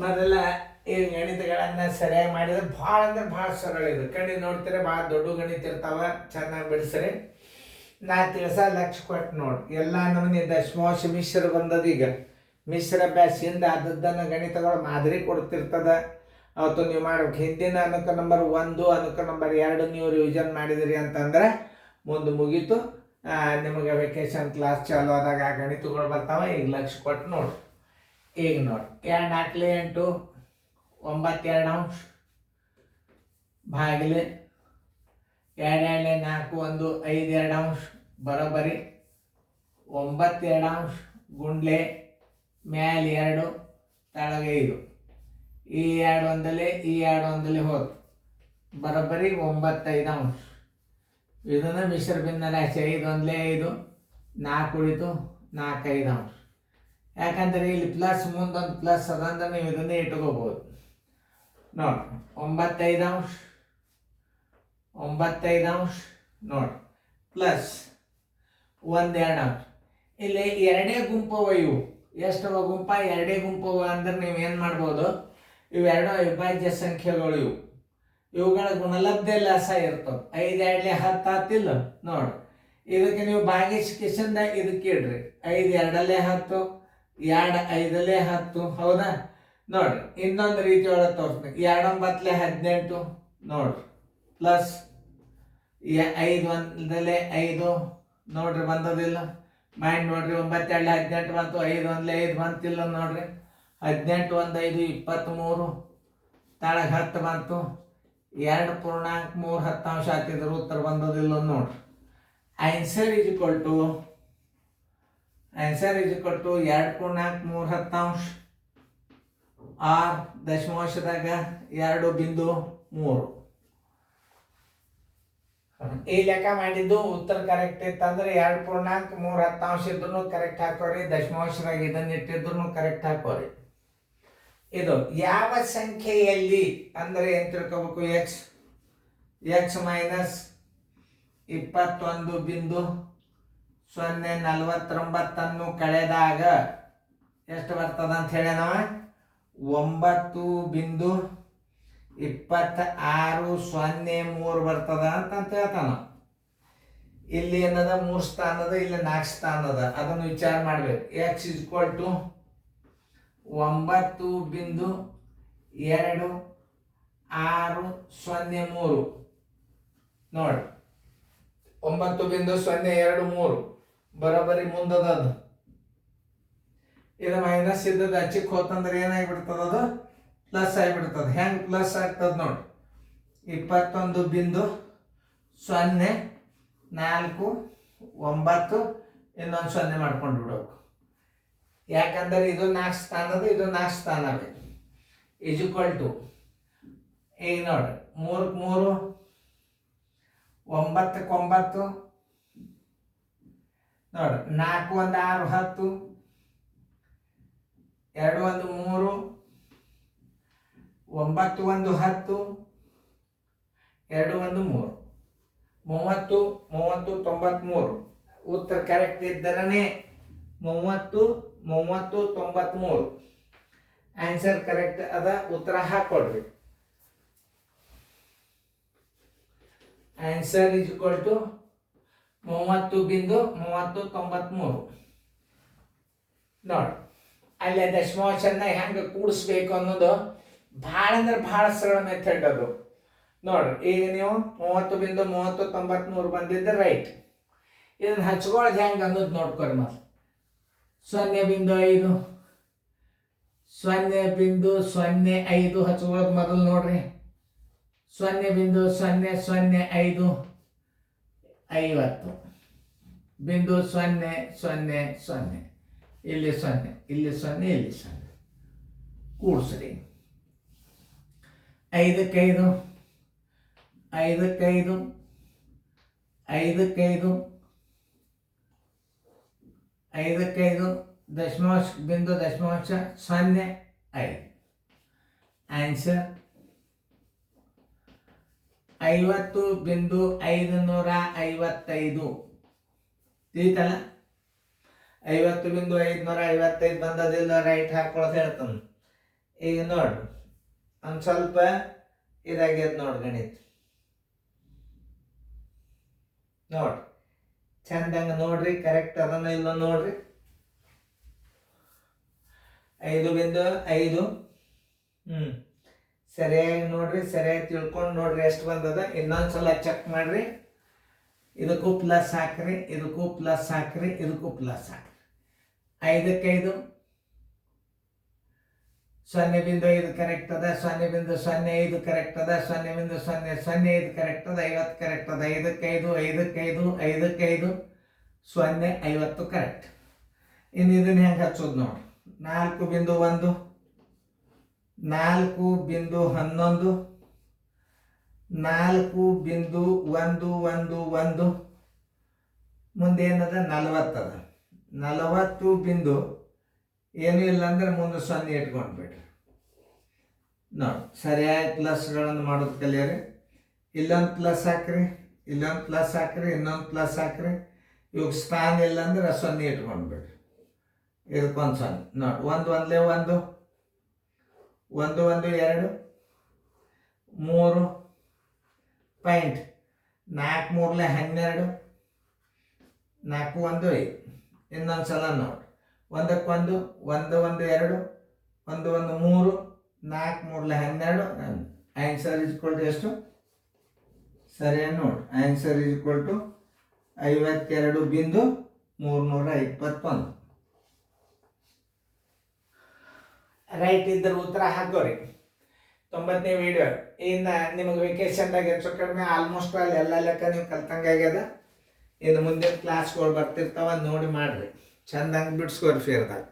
ಮೊದಲ ಈ ಗಣಿತಗಳನ್ನು ಸರಿಯಾಗಿ ಮಾಡಿದ್ರೆ ಭಾಳ ಅಂದ್ರೆ ಭಾಳ ಸರಳ ಇದು. ಕಣ್ಣಿ ನೋಡ್ತಾರೆ ಭಾಳ ದೊಡ್ಡ ಗಣಿತ ಇರ್ತಾವ, ಚೆನ್ನಾಗಿ ಬಿಡಿಸ್ರಿ. ನಾ ಲಕ್ಷ ಕೊಟ್ಟು ನೋಡಿ ಎಲ್ಲ ನಮ್ಮನೆ ದಶಮಾಂಶ ಮಿಶ್ರ ಬಂದದ. ಈಗ ಮಿಶ್ರ ಅಭ್ಯಾಸದಿಂದ ಆದದ್ದನ್ನು ಗಣಿತಗಳು ಮಾದರಿ ಕೊಡ್ತಿರ್ತದ. ಅವತ್ತು ನೀವು ಮಾಡ್ಬೇಕು. ಹಿಂದಿನ ಅನುಕ ನಂಬರ್ 1 ಅನುಕ ನಂಬರ್ 2 ನೀವು ರಿವಿಷನ್ ಮಾಡಿದಿರಿ ಅಂತಂದ್ರೆ ಮುಂದೆ ಮುಗೀತು. ನಿಮಗೆ ವೆಕೇಶನ್ ಕ್ಲಾಸ್ ಚಾಲು ಆದಾಗ ಆ ಗಣಿತಗಳು ಬರ್ತಾವೆ. ಈಗ ಲಕ್ಷ ಕೊಟ್ಟು ನೋಡಿ. ಈಗ ನೋಡಿ 2 4 8 9 2 ಅಂಶ ಭಾಗಿಲೆ 2 2 4 1 5 2 ಅಂಶ ಬರೋಬ್ಬರಿ 9 2 ಅಂಶ ಗುಂಡ್ಲೆ ಮ್ಯಾಲೆ 2 ತಳಗೆ 5. ಈ 2 ಒಂದಲೇ ಈ 2 ಒಂದಲೇ ಹೋದು ಬರೋಬ್ಬರಿ 9 5 ಅಂಶ. ಇದನ್ನು ಮಿಶ್ರ ಭಿನ್ನ ರಾಶಿ 5 ಒಂದಲೇ 5 4 ಉಳಿತು 4 5 ಅಂಶ. ಯಾಕಂದರೆ ಇಲ್ಲಿ ಪ್ಲಸ್ ಮುಂದೊಂದು ಪ್ಲಸ್ ಅದಂದ್ರೆ ನೀವು ಇದನ್ನೇ ಇಟ್ಕೋಬಹುದು. ನೋಡಿ 9 5 ಅಂಶ 9 5 ಅಂಶ ನೋಡಿ ಪ್ಲಸ್ 1 2 ಅಂಶ. ಇಲ್ಲಿ ಎರಡೇ ಗುಂಪವ. ಇವು ಎಷ್ಟವ ಗುಂಪ? ಎರಡೇ ಗುಂಪವ. ಅಂದ್ರೆ ನೀವೇನು ಮಾಡ್ಬೋದು, ಇವೆರಡು ಅವಿಭಾಜ್ಯ ಸಂಖ್ಯೆಗಳು. ಇವುಗಳ ಗುಣಲಬ್ಧ ಲಸ ಇರ್ತವೆ. 5 2 10 ಆತಿಲ್ಲ ನೋಡಿ. ಇದಕ್ಕೆ ನೀವು ಭಾಗಿಸಿಕಿಸಿಂದ ಇದಕ್ಕೆ ಇಡ್ರಿ. 5 2 10 2 5 10. ಹೌದಾ? ನೋಡ್ರಿ ಇನ್ನೊಂದು ರೀತಿ ಒಳಗೆ ತೋರಿಸ್ತೀನಿ. 2 9 18 ನೋಡ್ರಿ ಪ್ಲಸ್ 5 1 5 ನೋಡ್ರಿ ಬಂದದಿಲ್ಲ. ಮೈಂಡ್ ನೋಡ್ರಿ 9 2 18 ಬಂತು. 5 1 5 ಬಂತಿಲ್ಲ ನೋಡ್ರಿ. 18 1 5 23 ತಳಗೆ 10 ಬಂತು. 2.3 10 ಅಂಶ ಹಾಕಿದ್ರು ಉತ್ತರ ಬಂದದಿಲ್ಲ ನೋಡ್ರಿ. ಆನ್ಸರ್ ಈಸ್ ಈಕ್ವಲ್ ಟು 2.4 3 10 ಅಂಶ ಆರ್ ದಶಮಾಂಶದಾಗ 2.3. ಈ ಲೆಕ್ಕ ಮಾಡಿದ್ದು ಉತ್ತರ ಕರೆಕ್ಟ್ ಇತ್ತಂದ್ರೆ 2.4 3 10 ಅಂಶ ಇದ್ರು ಕರೆಕ್ಟ್ ಹಾಕೋರಿ. ದಶಮಾಂಶದಾಗ ಇದನ್ನ ಇಟ್ಟಿದ್ರು ಕರೆಕ್ಟ್ ಹಾಕೋರಿ. ಇದು ಯಾವ ಸಂಖ್ಯೆಯಲ್ಲಿ ಅಂದ್ರೆ ಏನ್ ತಿಳ್ಕೋಬೇಕು? ಎಕ್ಸ್ ಮೈನಸ್ 21.049 ಕಳೆದಾಗ ಎಷ್ಟು ಬರ್ತದ ಅಂತ ಹೇಳಿ ನಾವು 9.2603 ಬರ್ತದ ಅಂತ ಹೇಳ್ತಾನ. ಇಲ್ಲಿ ಏನದ 3 ಸ್ಥಾನದ, ಇಲ್ಲಿ 4 ಸ್ಥಾನದ. ಅದನ್ನು ವಿಚಾರ ಮಾಡ್ಬೇಕು. ಎಕ್ಸ್ ಇಸ್ ಈಕ್ವಲ್ ಟು 9.2603 ನೋಡಿ. 9.023 ಬರೋಬ್ಬರಿ ಮುಂದದ. ಇದು ಮೈನಸ್ ಇದ್ದದ್ದು ಹಚ್ಚಿಕ್ ಹೋತಂದ್ರೆ ಏನಾಗಿಬಿಡ್ತದ? ಅದು ಪ್ಲಸ್ ಆಗಿಬಿಡ್ತದೆ. ಹೆಂಗೆ ಪ್ಲಸ್ ಆಗ್ತದೆ ನೋಡಿ. 21.049 ಇನ್ನೊಂದು 0 ಮಾಡ್ಕೊಂಡು ಬಿಡಬೇಕು. ಯಾಕಂದ್ರೆ ಇದು 4 ಸ್ಥಾನದ, ಇದು 4 ಸ್ಥಾನವೇ. ಇಸ್ ಈಕ್ವಲ್ ಟು ಈಗ ನೋಡ್ರಿ 3 3 9 9 ನೋಡ್ರಿ 4 1 6 10 2 1 3 9 1 10 2 1 3 30 30 93. ಉತ್ತರ ಕರೆಕ್ಟ್ ಇದ್ದರನೇ 30 30 93 ಆನ್ಸರ್ ಕರೆಕ್ಟ್ ಅದ. ಉತ್ತರ ಹಾಕೊಡ್ರಿ. ಆನ್ಸರ್ ಇಸ್ ಈಕ್ವಲ್ ಟು 30.3093 ನೋಡಿ. ಅಲ್ಲೇ ದಶಮಾಂಶನ ಹೆಂಗೆ ಕೂಡಿಸ್ಬೇಕು ಅನ್ನೋದು ಭಾಳ ಅಂದ್ರೆ ಭಾಳ ಸರಳ ಮೆಥಡ್ ಅದು ನೋಡ್ರಿ. ಈಗ ನೀವು 30.3093 ಬಂದಿದ್ದೆ ರೈಟ್. ಇದನ್ನ ಹಚ್ಕೊಳ್ಳೋದು ಹೆಂಗೆ ಅನ್ನೋದು ನೋಡ್ಕೊರಿ. ಮತ್ತೆ 0.5 0.05 ಹಚ್ಕೊಳ್ಳೋದು ಮೊದಲು ನೋಡ್ರಿ. 0.005 50 ಬಿಂದು 0 0 0 ಇಲ್ಲಿ 0 ಇಲ್ಲಿ 0 ಇಲ್ಲಿ 0 ಕೂಡಿಸ್ರಿ. 5 5 5 5 5 5 5 ದಶಮಾಂಶ ಬಿಂದು ದಶಮಾಂಶ 0 5. ಆನ್ಸರ್ 50.555 ತಿಳಿತಲ್ಲ. 50,555 ಬಂದದಿಲ್ಲ, ರೈಟ್ ಹಾಕೊಳ್ಳೋದು ಹೇಳ್ತಾನೆ. ಈಗ ನೋಡ್ರಿ ಒಂದು ಸ್ವಲ್ಪ ಇದಾಗ್ಯದ ನೋಡಿ ಗಣಿತ. ನೋಡ್ರಿ ಚಂದಂಗೆ ನೋಡ್ರಿ, ಕರೆಕ್ಟ್ ಅದನ್ನ ಇಲ್ಲ ನೋಡ್ರಿ. 5.5 ಸರಿಯಾಗಿ ನೋಡ್ರಿ, ಸರಿಯಾಗಿ ತಿಳ್ಕೊಂಡು ನೋಡ್ರಿ ಎಷ್ಟು ಬಂದದ. ಇನ್ನೊಂದ್ಸಲ ಚೆಕ್ ಮಾಡ್ರಿ. ಇದಕ್ಕೂ ಪ್ಲಸ್ ಹಾಕ್ರಿ, ಇದಕ್ಕೂ ಪ್ಲಸ್ ಹಾಕ್ರಿ, ಇದಕ್ಕೂ ಪ್ಲಸ್ ಹಾಕ್ರಿ. 5ಕ್ಕೆ 5 0.5 ಕರೆಕ್ಟ್ ಅದ, 0.05 ಕರೆಕ್ಟ್ ಅದ, 0.005 ಕರೆಕ್ಟ್ ಅದ, 50 ಕರೆಕ್ಟ್ ಅದ. 5ಕ್ಕೆ 5 5 0.50 ಕರೆಕ್ಟ್. ಇನ್ನು ಇದನ್ನ ಹೆಂಗೆ ಹಚ್ಚೋದು ನೋಡಿ. 4.1 4.11 4.111 ಮುಂದೆ ಏನದ 40 ಅದ. 40 ಬಿಂದು ಏನೂ ಇಲ್ಲ ಅಂದ್ರೆ ಮುಂದೆ 0 ಇಟ್ಕೊಂಡ್ಬಿಡ್ರಿ. ನೋಡಿ ಸರಿಯಾಗಿ ಪ್ಲಸ್ಗಳನ್ನು ಮಾಡೋದು ಕಲಿಯರಿ. ಇಲ್ಲೊಂದು ಪ್ಲಸ್ ಹಾಕ್ರಿ, ಇಲ್ಲೊಂದು ಪ್ಲಸ್ ಹಾಕ್ರಿ, ಇನ್ನೊಂದು ಪ್ಲಸ್ ಹಾಕ್ರಿ. ಇವಾಗ ಸ್ಥಾನ ಇಲ್ಲ ಅಂದ್ರೆ 0 ಇಟ್ಕೊಂಡ್ಬಿಡ್ರಿ. ಇದಕ್ಕೊಂದು 0 ನೋಡಿ. 1 1 1 1 1 2 3 ಪಾಯಿಂಟ್ 4 3 12 4 1 5. ಇನ್ನೊಂದು ಸಲ ನೋಡಿ. 1 1 1 1 2 1 1 3 4 3 12. ಆನ್ಸರ್ ಇಸ್ ಈಕ್ವಲ್ ಟು ಎಷ್ಟು? ಸರಿಯಾಗಿ ನೋಡಿ. Answer is equal to 52.321. Right ಇದ್ದರೆ ಉತ್ತರ ಹಾಕೋರಿ. 90ನೇ ವಿಡಿಯೋ. ಇನ್ನು ನಿಮಗೆ ವೆಕೇಶನ್ದಾಗ ಹೆಚ್ಚು ಕಡಿಮೆ ಆಲ್ಮೋಸ್ಟ್ ಅಲ್ಲಿ ಎಲ್ಲ ಲೆಕ್ಕ ನೀವು ಕಲ್ತಂಗಾಗ್ಯದ. ಇನ್ನು ಮುಂದಿನ ಕ್ಲಾಸ್ಗಳು ಬರ್ತಿರ್ತಾವ, ನೋಡಿ ಮಾಡ್ರಿ, ಚಂದಂಗೆ ಬಿಡ್ಸ್ಕೊರಿ ಫೇರ್ದಾಗ.